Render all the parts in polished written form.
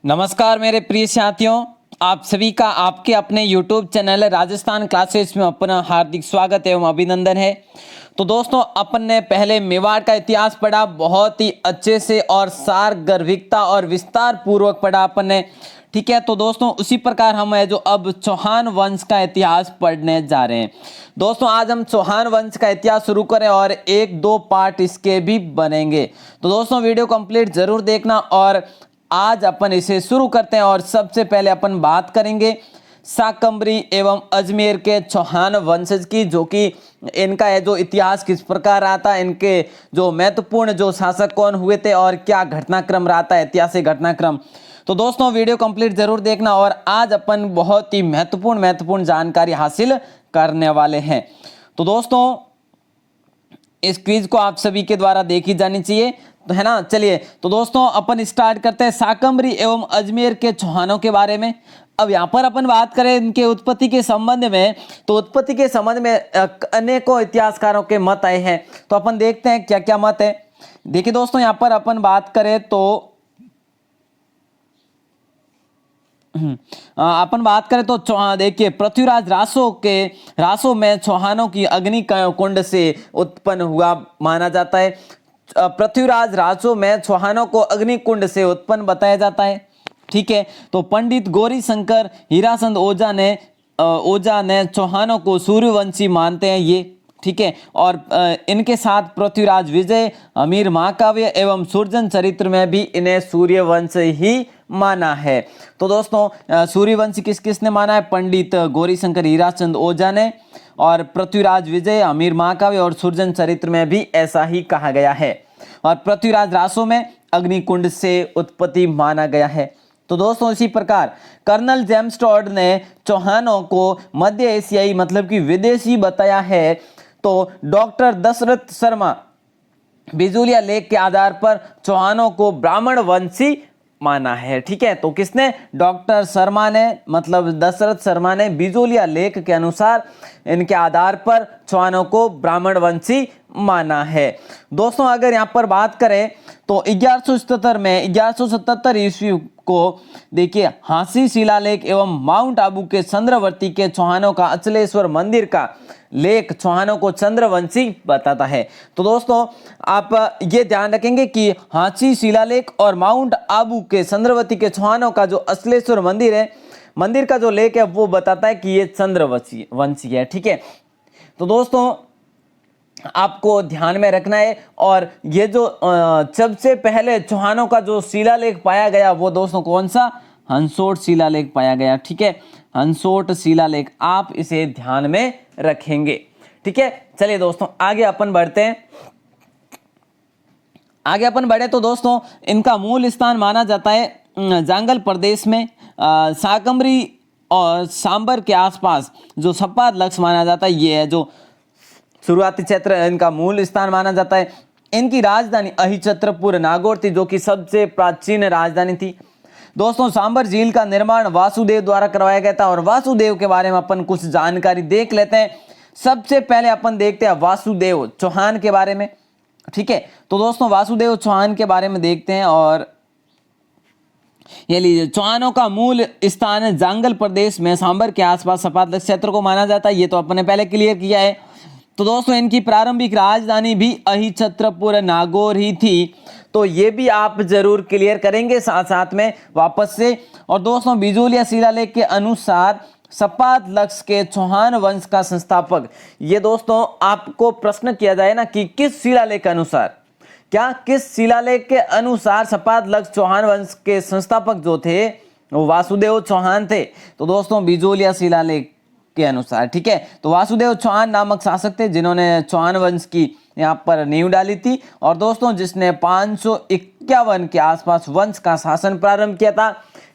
नमस्कार मेरे प्रिय साथियों, आप सभी का आपके अपने YouTube चैनल राजस्थान क्लासेस में अपना हार्दिक स्वागत एवं अभिनंदन है। तो दोस्तों, अपन ने पहले मेवाड़ का इतिहास पढ़ा, बहुत ही अच्छे से और सार गर्भिकता और विस्तार पूर्वक पढ़ा अपन ने। ठीक है, तो दोस्तों उसी प्रकार हम है जो अब चौहान वंश का इतिहास पढ़ने जा रहे हैं। दोस्तों आज हम चौहान वंश का इतिहास शुरू करें और एक दो पार्ट इसके भी बनेंगे, तो दोस्तों वीडियो कंप्लीट जरूर देखना। और आज अपन इसे शुरू करते हैं और सबसे पहले अपन बात करेंगे शाकंभरी एवं अजमेर के चौहान वंशज की, जो कि इनका है जो इतिहास किस प्रकार रहा था, इनके जो महत्वपूर्ण जो शासक कौन हुए थे और क्या घटनाक्रम रहा था, ऐतिहासिक घटनाक्रम। तो दोस्तों वीडियो कंप्लीट जरूर देखना और आज अपन बहुत ही महत्वपूर्ण जानकारी हासिल करने वाले हैं। तो दोस्तों इस क्विज को आप सभी के द्वारा देखी जानी चाहिए, तो है ना। चलिए तो दोस्तों अपन स्टार्ट करते हैं शाकंभरी एवं अजमेर के चौहानों के बारे में। अब यहाँ पर अपन बात करें इनके उत्पत्ति के संबंध में, तो उत्पत्ति के संबंध में अनेकों इतिहासकारों के मत आए हैं। तो अपन देखते हैं क्या क्या मत है। देखिए दोस्तों, यहाँ पर अपन बात करें तो अपन बात करें तो देखिए पृथ्वीराज रासो में चौहानों की अग्नि कुंड से उत्पन्न हुआ माना जाता है। पृथ्वीराज रासो में चौहानों को अग्नि कुंड से उत्पन्न बताया जाता है। ठीक है, तो पंडित गौरी शंकर हीराचंद ओझा ने चौहानों को सूर्यवंशी मानते हैं ये। ठीक है, और इनके साथ पृथ्वीराज विजय, अमीर महाकाव्य एवं सूर्यजन चरित्र में भी इन्हें सूर्यवंश ही माना है। तो दोस्तों सूर्यवंश किस किसने माना है? पंडित गौरीशंकर हीराचंद ओझा ने, और पृथ्वीराज विजय, अमीर महाकाव्य और सूर्यजन चरित्र में भी ऐसा ही कहा गया है। और पृथ्वीराज रासो में अग्निकुंड से उत्पत्ति माना गया है। तो दोस्तों इसी प्रकार कर्नल जेम्स टॉड ने चौहानों को मध्य एशियाई मतलब कि विदेशी बताया है। तो डॉक्टर दशरथ शर्मा बिजुलिया लेख के आधार पर चौहानों को ब्राह्मण वंशी माना है। ठीक है, तो किसने? डॉक्टर शर्मा ने, मतलब दशरथ शर्मा ने बिजुलिया लेख के अनुसार इनके आधार पर चौहानों को ब्राह्मण वंशी माना है। दोस्तों अगर यहाँ पर बात करें तो 1177 ईस्वी को देखिए हांसी शिलालेख एवं माउंट आबू के चंद्रवर्ती के चौहानों का अचलेश्वर मंदिर का लेख चौहानों को चंद्रवंशी बताता है। तो दोस्तों आप ये ध्यान रखेंगे कि हांसी शिलालेख और माउंट आबू के चंद्रवती के चौहानों का जो अचलेश्वर मंदिर है, मंदिर का जो लेख है वो बताता है कि ये चंद्रवंशी है। ठीक है, तो दोस्तों आपको ध्यान में रखना है। और ये जो सबसे पहले चौहानों का जो शिलालेख पाया गया वो दोस्तों कौन सा? हंसोट शिलालेख पाया गया। ठीक है, हंसोट शिलालेख, आप इसे ध्यान में रखेंगे। ठीक है, चलिए दोस्तों आगे अपन बढ़ते हैं। आगे अपन बढ़े तो दोस्तों इनका मूल स्थान माना जाता है जांगल प्रदेश में, शाकंभरी और सांबर के आसपास जो सपाद लक्ष्य माना जाता है, ये है जो शुरुआती क्षेत्र इनका मूल स्थान माना जाता है। इनकी राजधानी अहिछत्रपुर नागौर थी, जो कि सबसे प्राचीन राजधानी थी। दोस्तों सांबर झील का निर्माण वासुदेव द्वारा करवाया गया था, और वासुदेव के बारे में अपन कुछ जानकारी देख लेते हैं। सबसे पहले अपन देखते हैं वासुदेव चौहान के बारे में। ठीक है, तो दोस्तों वासुदेव चौहान के बारे में देखते हैं। और ये लीजिए, चौहानों का मूल स्थान जांगल प्रदेश में सांबर के आसपास सपाद क्षेत्र को माना जाता है, ये तो अपन ने पहले क्लियर किया है। तो दोस्तों इनकी प्रारंभिक राजधानी भी अहिछत्रपुर नागौर ही थी, तो ये भी आप जरूर क्लियर करेंगे साथ साथ में वापस से। और दोस्तों बिजुलिया शिलालेख के अनुसार सपाद लक्ष्य के चौहान वंश का संस्थापक, ये दोस्तों आपको प्रश्न किया जाए ना कि किस शिलालेख के अनुसार, क्या किस शिलालेख के अनुसार सपाद लक्ष्य चौहान वंश के संस्थापक जो थे वो वासुदेव चौहान थे? तो दोस्तों बिजुलिया शिलालेख के अनुसार। ठीक है, तो वासुदेव चौहान नामक शासक थे जिन्होंने चौहान वंश की यहाँ पर नींव डाली थी, और दोस्तों जिसने 551 के आसपास वंश का शासन प्रारंभ किया था।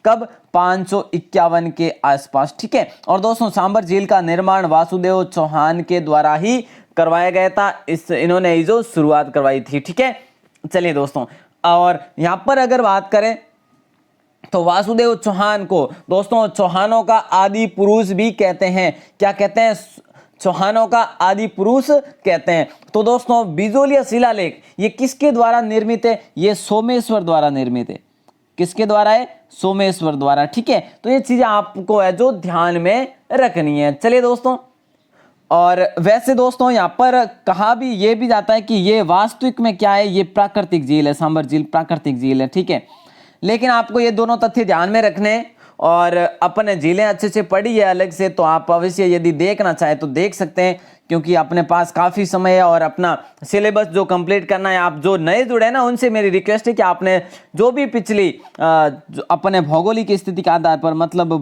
कब? 551 के आसपास। ठीक है, और दोस्तों सांबर झील का निर्माण वासुदेव चौहान के द्वारा ही करवाया गया था, इन्होंने जो शुरुआत करवाई थी। ठीक है, चलिए दोस्तों, और यहाँ पर अगर बात करें तो वासुदेव चौहान को दोस्तों चौहानों का आदि पुरुष भी कहते हैं। क्या कहते हैं? चौहानों का आदि पुरुष कहते हैं। तो दोस्तों बिजुलिया शिलालेख ये किसके द्वारा निर्मित है? ये सोमेश्वर द्वारा निर्मित है। किसके द्वारा है? सोमेश्वर द्वारा। ठीक है, तो ये चीजें आपको है जो ध्यान में रखनी है। चलिए दोस्तों, और वैसे दोस्तों यहाँ पर कहा भी ये भी जाता है कि ये वास्तविक में क्या है, ये प्राकृतिक झील है, सांबर झील प्राकृतिक झील है। ठीक है, लेकिन आपको ये दोनों तथ्य ध्यान में रखने हैं। और अपन झीलें अच्छे से पढ़ी है अलग से, तो आप अवश्य यदि देखना चाहे तो देख सकते हैं, क्योंकि अपने पास काफ़ी समय है और अपना सिलेबस जो कंप्लीट करना है। आप जो नए जुड़े हैं ना, उनसे मेरी रिक्वेस्ट है कि आपने जो भी पिछली जो अपने भौगोलिक स्थिति के आधार पर मतलब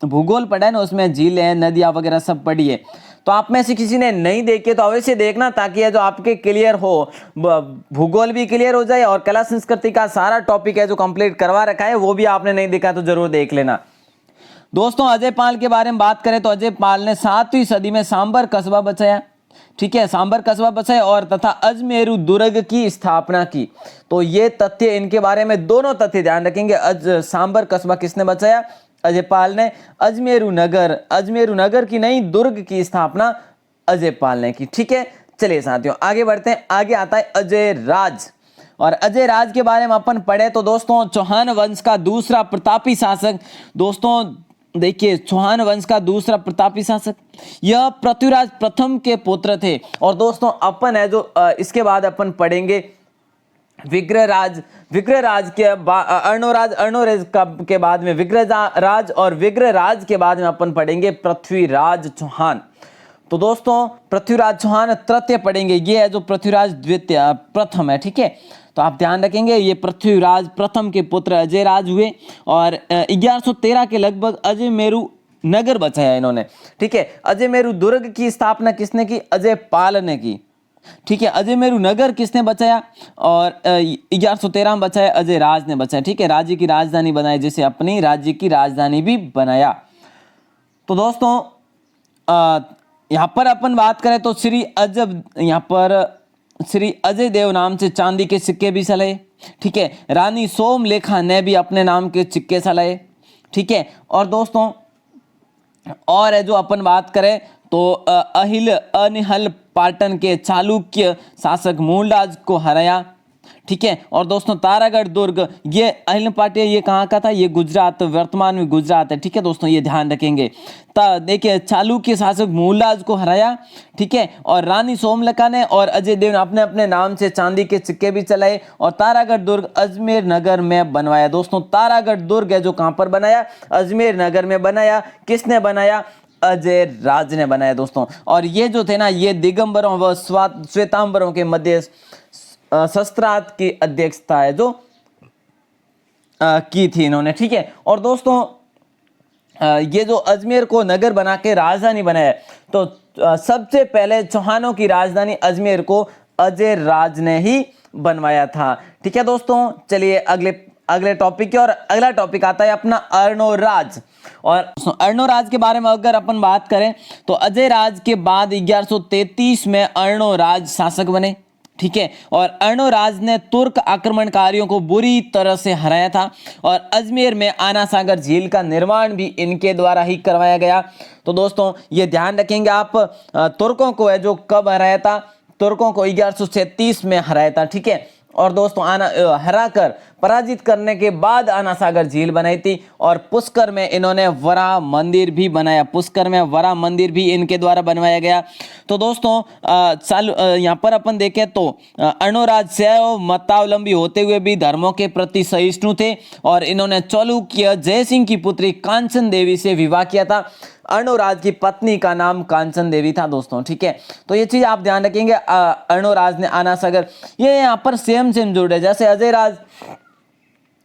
भूगोल पढ़ा है ना, उसमें झीलें नदियाँ वगैरह सब पढ़ी है। तो आप में से किसी ने नहीं देखे तो अवश्य देखना, ताकि ये जो आपके क्लियर हो, भूगोल भी क्लियर हो जाए और कला संस्कृति का सारा टॉपिक है जो कंप्लीट करवा रखा है वो भी आपने नहीं देखा तो जरूर देख लेना। दोस्तों अजय पाल के बारे में बात करें तो अजय पाल ने 7वीं सदी में सांबर कस्बा बसाया। ठीक है, सांबर कस्बा बसाया और तथा अजमेरू दुर्ग की स्थापना की। तो ये तथ्य, इनके बारे में दोनों तथ्य ध्यान रखेंगे। सांबर कस्बा किसने बचाया? अजय पाल ने। अजमेरू नगर की नहीं, दुर्ग की स्थापना अजय पाल ने की। ठीक है, चलिए साथियों आगे बढ़ते हैं। आगे आता है अजय राज, और अजय राज के बारे में अपन पढ़े तो दोस्तों चौहान वंश का दूसरा प्रतापी शासक। दोस्तों देखिए, चौहान वंश का दूसरा प्रतापी शासक, यह पृथ्वीराज प्रथम के पुत्र थे। और दोस्तों अपन है जो इसके बाद अपन पढ़ेंगे विग्रहराज के बाद अर्णोराज के बाद में विग्रहराज, और विग्रहराज के बाद में अपन पढ़ेंगे पृथ्वीराज चौहान। तो दोस्तों पृथ्वीराज चौहान तृतीय पढ़ेंगे, ये है जो पृथ्वीराज द्वितीय प्रथम है। ठीक है, तो आप ध्यान रखेंगे ये पृथ्वीराज प्रथम के पुत्र अजय राज हुए, और 1113 के लगभग अजयमेरू नगर बचाया इन्होंने। ठीक है, अजयमेरू दुर्ग की स्थापना किसने की? अजय पाल ने की। ठीक है, अजयमेरू नगर किसने बचाया? और 1113 में बचाया, अजय राज ने बचाया। ठीक है, राज्य की राजधानी बनाई, जैसे अपनी राज्य की राजधानी भी बनाया। तो दोस्तों यहाँ पर अपन बात करें तो यहाँ पर श्री अजय देव नाम से चांदी के सिक्के भी चलाए। ठीक है, रानी सोमलेखा ने भी अपने नाम के सिक्के चलाए। ठीक है, और दोस्तों और है जो अपन बात करें तो अनिहल पाटन के चालुक्य शासक मूलराज को हराया। ठीक है, और दोस्तों तारागढ़ दुर्ग, ये अनिल पाटिया ये कहाँ का था? ये गुजरात, वर्तमान में गुजरात है। ठीक है दोस्तों, ये ध्यान रखेंगे। देखिए चालुक्य शासक मूलराज को हराया। ठीक है, और रानी सोमलका ने और अजय देव ने अपने अपने नाम से चांदी के सिक्के भी चलाए, और तारागढ़ दुर्ग अजमेर नगर में बनवाया। दोस्तों तारागढ़ दुर्ग है जो कहाँ पर बनाया? अजमेर नगर में बनाया। किसने बनाया? अजय राज ने बनाया दोस्तों। और ये जो थे ना, ये दिगंबरों व श्वेतांबरों के मध्य शस्त्रार्थ की अध्यक्षता है जो की थी इन्होंने। ठीक है, और दोस्तों ये जो अजमेर को नगर बना के राजधानी बनाया, तो सबसे पहले चौहानों की राजधानी अजमेर को अजय राज ने ही बनवाया था। ठीक है दोस्तों, चलिए अगले टॉपिक की, और अगला टॉपिक आता है अपना अर्णोराज। और अर्णोराज के बारे में अगर अपन बात करें तो अजय राज के बाद 1133 में अर्णोराज शासक बने। ठीक है, और अर्णोराज ने तुर्क आक्रमणकारियों को बुरी तरह से हराया था, और अजमेर में आना सागर झील का निर्माण भी इनके द्वारा ही करवाया गया। तो दोस्तों ये ध्यान रखेंगे आप, तुर्कों को है जो कब हराया था? तुर्कों को 1136 में हराया था। ठीक है, और दोस्तों हराकर पराजित करने के बाद आना सागर झील बनाई थी, और पुष्कर में इन्होंने वराह मंदिर भी बनाया। पुष्कर में वराह मंदिर भी इनके द्वारा बनवाया गया। तो दोस्तों यहाँ पर अपन देखें तो अर्णोराज शैव मतावलंबी होते हुए भी धर्मों के प्रति सहिष्णु थे, और इन्होंने चालुक्य जयसिंह की पुत्री कांचन देवी से विवाह किया था। अर्णोराज की पत्नी का नाम कांचन देवी था दोस्तों। ठीक है, तो ये चीज आप ध्यान रखेंगे। अर्णोराज ने आना सागर, ये यहाँ पर सेम जुड़े, जैसे अजय राज,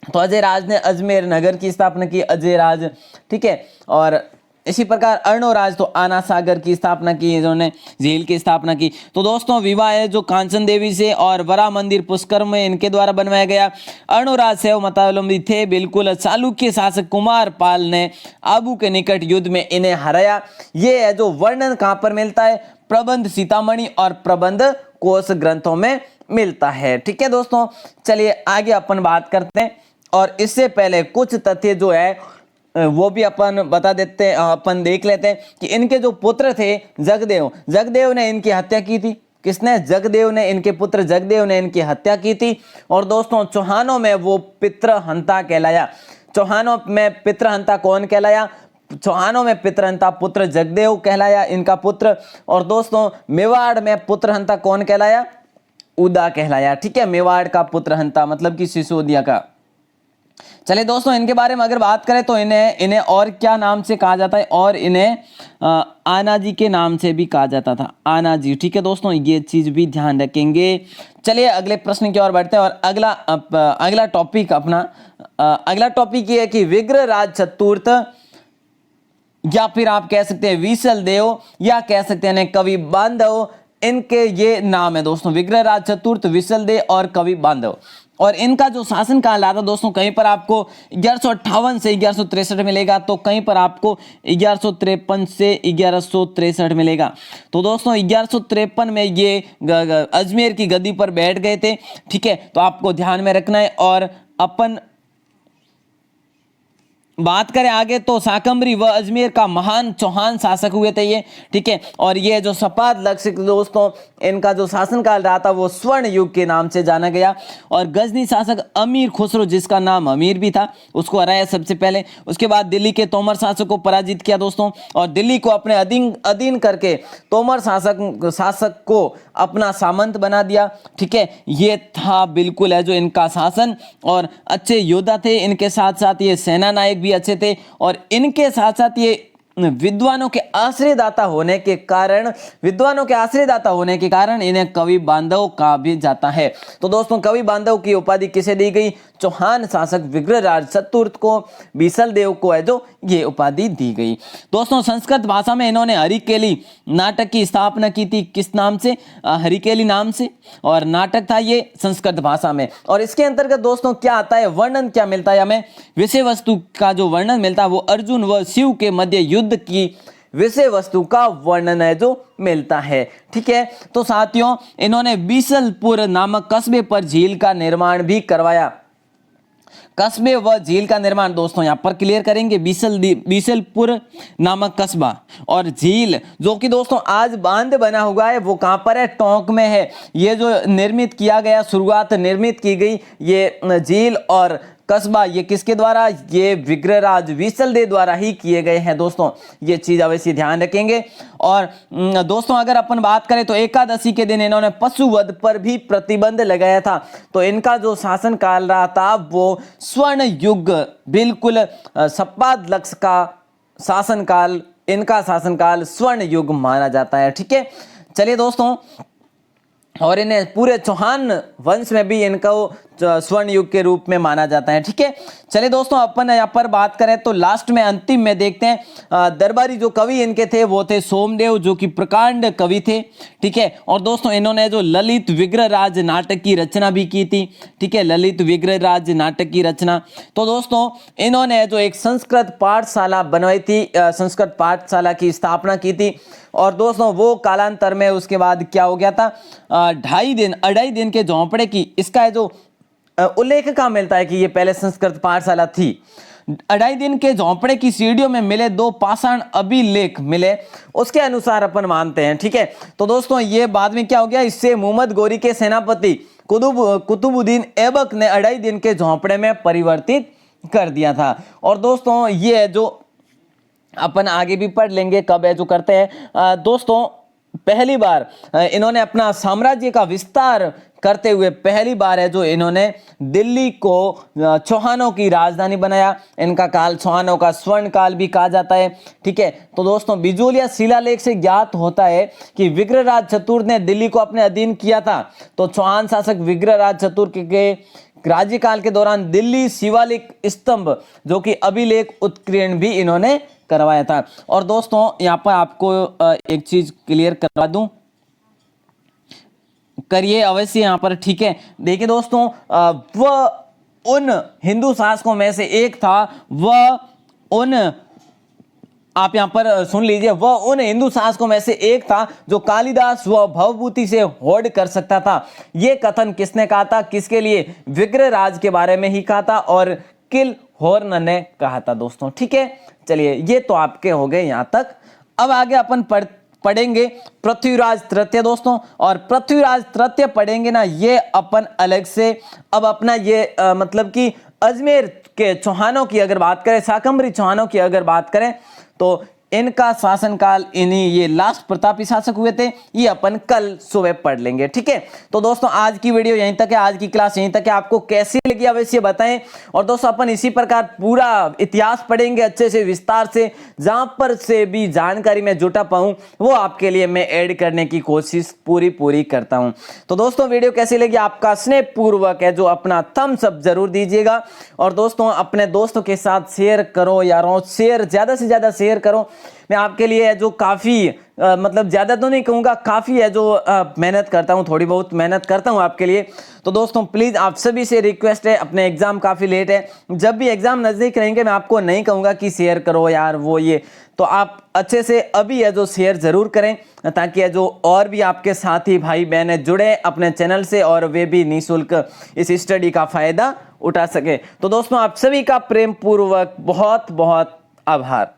तो अजय राज ने अजमेर नगर की स्थापना की, अजय राज। ठीक है, और इसी प्रकार अर्णोराज तो आना सागर की स्थापना की, इन्होंने झील की स्थापना की। तो दोस्तों विवाह है जो कांचन देवी से, और वरा मंदिर पुष्कर में इनके द्वारा बनवाया गया। अर्णोराज शैव मतावलंबी थे बिल्कुल। चालुक्य शासक कुमार पाल ने आबू के निकट युद्ध में इन्हें हराया। ये है जो वर्णन कहाँ पर मिलता है? प्रबंध सीतामणि और प्रबंध कोश ग्रंथों में मिलता है। ठीक है दोस्तों, चलिए आगे अपन बात करते हैं, और इससे पहले कुछ तथ्य जो है वो भी अपन बता देते हैं, अपन देख लेते हैं कि इनके जो पुत्र थे जगदेव ने इनकी हत्या की थी। किसने? जगदेव ने, इनके पुत्र जगदेव ने इनकी हत्या की थी। और दोस्तों चौहानों में वो पितृहंता कहलाया। चौहानों में पितृहंता कौन कहलाया? चौहानों में पितृहंता पुत्र जगदेव कहलाया इनका पुत्र। और दोस्तों मेवाड़ में पुत्रहंता कौन कहलाया? उदा कहलाया। ठीक है, मेवाड़ का पुत्रहंता मतलब कि सिसोदिया का। चलिए दोस्तों, इनके बारे में अगर बात करें तो इन्हें और क्या नाम से कहा जाता है? और इन्हें आनाजी के नाम से भी कहा जाता था, आनाजी। ठीक है दोस्तों, ये चीज भी ध्यान रखेंगे। चलिए अगले प्रश्न की ओर बढ़ते हैं। और अगला टॉपिक ये है कि विग्रहराज चतुर्थ, या फिर आप कह सकते हैं विसल देव, या कह सकते हैं कवि बांधव। इनके ये नाम है दोस्तों, विग्रहराज चतुर्थ, विसल देव और कवि बांधव। और इनका जो शासन काल रहा था दोस्तों, कहीं पर आपको 1158 से 1163 मिलेगा, तो कहीं पर आपको 1153 से 1163 मिलेगा। तो दोस्तों 1153 में ये अजमेर की गद्दी पर बैठ गए थे। ठीक है, तो आपको ध्यान में रखना है। और अपन बात करें आगे तो शाकंभरी व अजमेर का महान चौहान शासक हुए थे ये। ठीक है, और ये जो सपाद लक्षित दोस्तों, इनका जो शासनकाल रहा था वो स्वर्ण युग के नाम से जाना गया। और गजनी शासक अमीर खुसरो, जिसका नाम अमीर भी था, उसको हराया सबसे पहले। उसके बाद दिल्ली के तोमर शासक को पराजित किया दोस्तों, और दिल्ली को अपने अधीन करके तोमर शासक को अपना सामंत बना दिया। ठीक है, ये था बिल्कुल है जो इनका शासन। और अच्छे योद्धा थे, इनके साथ साथ ये सेना नायक भी अच्छे थे। और इनके साथ साथ ये विद्वानों के आश्रयदाता होने के कारण इन्हें कवि बांधव कहा भी जाता है। तो दोस्तों कवि बांधव की उपाधि किसे दी गई? चौहान शासक विग्रहराज चतुर्थ को, बीसल देव को है जो ये उपाधि दी गई। दोस्तों संस्कृत भाषा में इन्होंने हरिकेली नाटक की स्थापना की थी। किस नाम से? हरिकेली नाम से। और नाटक था ये संस्कृत भाषा में। और इसके अंतर्गत दोस्तों क्या आता है? वर्णन क्या मिलता है हमें? विषय वस्तु का जो वर्णन मिलता है वो अर्जुन व शिव के मध्य युद्ध की विषय वस्तु का वर्णन है जो मिलता है। ठीक है, तो साथियों इन्होंने बीसलपुर नामक कस्बे पर झील का निर्माण भी करवाया। कस्बे व झील का निर्माण दोस्तों यहां पर क्लियर करेंगे। बीसलपुर नामक कस्बा और झील, जो कि दोस्तों आज बांध बना हुआ है, वो कहां पर है? टोंक में है। ये जो निर्मित किया गया, शुरुआत निर्मित की गई ये झील और कस्बा, ये किसके द्वारा? ये विग्रहराज विसलदेव द्वारा ही किए गए हैं दोस्तों, ये चीज अवश्य ध्यान रखेंगे। और दोस्तों अगर अपन बात करें तो एकादशी के दिन इन्होंने पशुवध पर भी प्रतिबंध लगाया था। तो इनका जो शासन काल रहा था वो स्वर्ण युग, बिल्कुल सपाद लक्ष्य का शासनकाल, इनका शासनकाल स्वर्ण युग माना जाता है। ठीक है, चलिए दोस्तों, और इन्हें पूरे चौहान वंश में भी इनको स्वर्ण युग के रूप में माना जाता है। ठीक है, चलिए दोस्तों अपन यहाँ पर बात करें तो लास्ट में अंतिम में देखते हैं दरबारी जो कवि इनके थे वो थे सोमदेव, जो कि प्रकांड कवि थे। ठीक है, और दोस्तों इन्होंने जो ललित विग्रहराज नाटक की रचना भी की थी। ठीक है, ललित विग्रहराज नाटक की रचना। तो दोस्तों इन्होंने जो एक संस्कृत पाठशाला बनवाई थी, संस्कृत पाठशाला की स्थापना की थी। और दोस्तों वो कालांतर में उसके बाद क्या हो गया था? अढ़ाई दिन के झोंपड़े की, इसका है जो उल्लेख कहाँ मिलता है कि ये पहले संस्कृत पाठशाला थी। 2.5 दिन के झोंपड़े की सीढ़ियों में मिले 2 पाषाण अभिलेख मिले, उसके अनुसार अपन मानते हैं। ठीक है, तो दोस्तों ये बाद में क्या हो गया? इससे मोहम्मद गोरी के सेनापति कुतुबुद्दीन ऐबक ने 2.5 दिन के झोंपड़े में परिवर्तित कर दिया था। और दोस्तों ये जो अपन आगे भी पढ़ लेंगे कब है जो करते हैं। दोस्तों पहली बार इन्होंने अपना साम्राज्य का विस्तार करते हुए पहली बार है जो इन्होंने दिल्ली को चौहानों की राजधानी बनाया। इनका काल चौहानों का स्वर्ण काल भी कहा जाता है। ठीक है, तो दोस्तों बिजोलिया शिलालेख से ज्ञात होता है कि विग्रहराज चतुर्थ ने दिल्ली को अपने अधीन किया था। तो चौहान शासक विग्रहराज चतुर्थ के राज्यकाल के दौरान दिल्ली शिवालिक स्तंभ जो कि अभिलेख उत्कीर्ण भी इन्होंने करवाया था। और दोस्तों यहाँ पर आपको एक चीज क्लियर करवा दूं, करिए अवश्य यहाँ पर। ठीक है, देखिए दोस्तों वह उन हिंदू शासकों में से एक था, वह उन, आप यहाँ पर सुन लीजिए, वह उन हिंदू शासकों में से एक था जो कालिदास व भवभूति से होड़ कर सकता था। यह कथन किसने कहा था? किसके लिए? विग्रहराज के बारे में ही कहा था और किल हॉर्न ने कहा था दोस्तों। ठीक है, चलिए ये तो आपके हो गए यहां तक। अब आगे अपन पढ़ेंगे पृथ्वीराज तृतीय दोस्तों, और पृथ्वीराज तृतीय पढ़ेंगे ना ये अपन अलग से। अब अपना ये मतलब कि अजमेर के चौहानों की अगर बात करें, शाकंभरी चौहानों की अगर बात करें, तो इनका शासनकाल, इन्हीं ये लास्ट प्रतापी शासक हुए थे, ये अपन कल सुबह पढ़ लेंगे। ठीक है, तो दोस्तों आज की वीडियो यहीं तक है, आज की क्लास यहीं तक है। आपको कैसी लगी अवश्य बताएं। और दोस्तों अपन इसी प्रकार पूरा इतिहास पढ़ेंगे अच्छे से, विस्तार से, जहां पर से भी जानकारी मैं जुटा पाऊं वो आपके लिए मैं ऐड करने की कोशिश पूरी करता हूं। तो दोस्तों वीडियो कैसी लगी, आपका स्नेहपूर्वक है जो अपना थम्स अप जरूर दीजिएगा। और दोस्तों अपने दोस्तों के साथ शेयर करो यारों, शेयर ज्यादा से ज्यादा शेयर करो। मैं आपके लिए जो काफ़ी मतलब ज़्यादा तो नहीं कहूँगा, काफ़ी है जो मेहनत करता हूँ, थोड़ी बहुत मेहनत करता हूँ आपके लिए। तो दोस्तों प्लीज़ आप सभी से रिक्वेस्ट है, अपने एग्ज़ाम काफ़ी लेट है, जब भी एग्ज़ाम नज़दीक रहेंगे मैं आपको नहीं कहूँगा कि शेयर करो यार वो ये, तो आप अच्छे से अभी है जो शेयर ज़रूर करें, ताकि है जो और भी आपके साथी भाई बहनें जुड़े अपने चैनल से और वे भी निःशुल्क इस स्टडी का फ़ायदा उठा सके। तो दोस्तों आप सभी का प्रेम पूर्वक बहुत बहुत आभार।